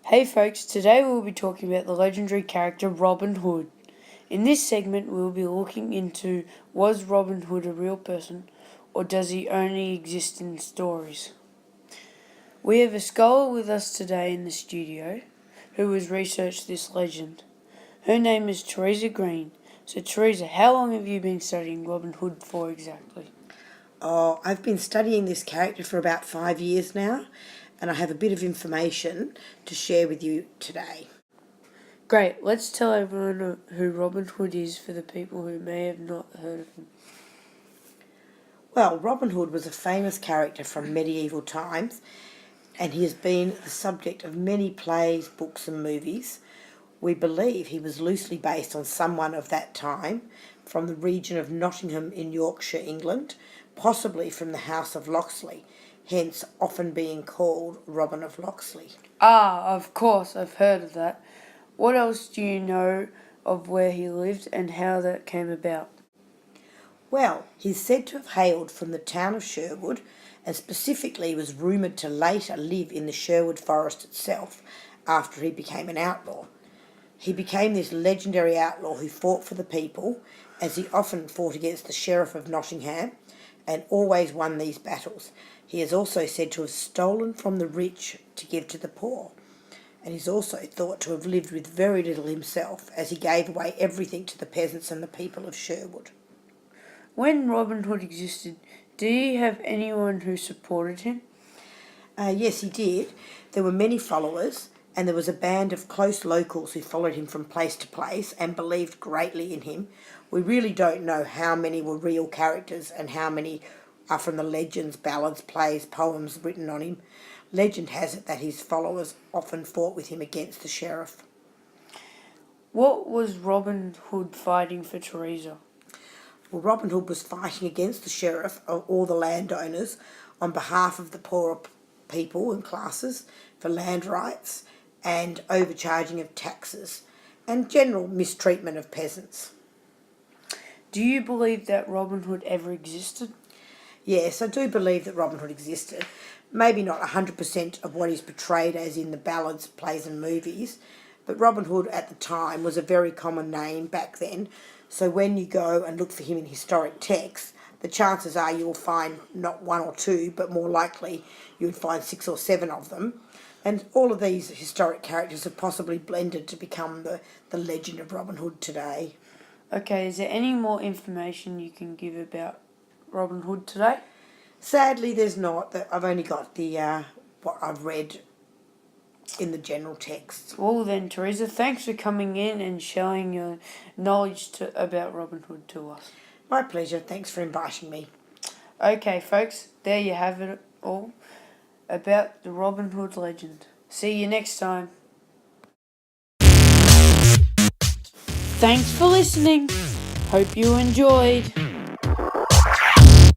Hey folks, today we'll be talking about the legendary character Robin Hood. In this segment we'll be looking into, was Robin Hood a real person, or does he only exist in stories? We have a scholar with us today in the studio who has researched this legend. Her name is Teresa Green. So Teresa, how long have you been studying Robin Hood for exactly? Oh, I've been studying this character for about 5 years now, and I have a bit of information to share with you today. Great, let's tell everyone who Robin Hood is for the people who may have not heard of him. Well, Robin Hood was a famous character from medieval times, and he has been the subject of many plays, books and movies. We believe he was loosely based on someone of that time from the region of Nottingham in Yorkshire, England, possibly from the House of Locksley, hence often being called Robin of Locksley. Of course, I've heard of that. What else do you know of where he lived and how that came about? Well, he's said to have hailed from the town of Sherwood, and specifically was rumoured to later live in the Sherwood Forest itself after he became an outlaw. He became this legendary outlaw who fought for the people, as he often fought against the Sheriff of Nottingham and always won these battles. He is also said to have stolen from the rich to give to the poor, and he's also thought to have lived with very little himself, as he gave away everything to the peasants and the people of Sherwood. When Robin Hood existed, did he have anyone who supported him? Yes, he did. There were many followers, and there was a band of close locals who followed him from place to place and believed greatly in him. We really don't know how many were real characters and how many are from the legends, ballads, plays, poems written on him. Legend has it that his followers often fought with him against the sheriff. What was Robin Hood fighting for, Teresa? Well, Robin Hood was fighting against the sheriff of all the landowners on behalf of the poorer people and classes for land rights and overcharging of taxes and general mistreatment of peasants. Do you believe that Robin Hood ever existed? Yes, I do believe that Robin Hood existed. Maybe not 100% of what is portrayed as in the ballads, plays and movies, but Robin Hood at the time was a very common name back then, so when you go and look for him in historic texts, the chances are you will find not one or two, but more likely you would find 6 or 7 of them. And all of these historic characters have possibly blended to become the legend of Robin Hood today. Okay, is there any more information you can give about Robin Hood today? Sadly, there's not. I've only got the what I've read in the general text. Well then, Teresa, thanks for coming in and sharing your knowledge about Robin Hood to us. My pleasure. Thanks for inviting me. Okay, folks, there you have it all about the Robin Hood legend. See you next time. Thanks for listening. Hope you enjoyed.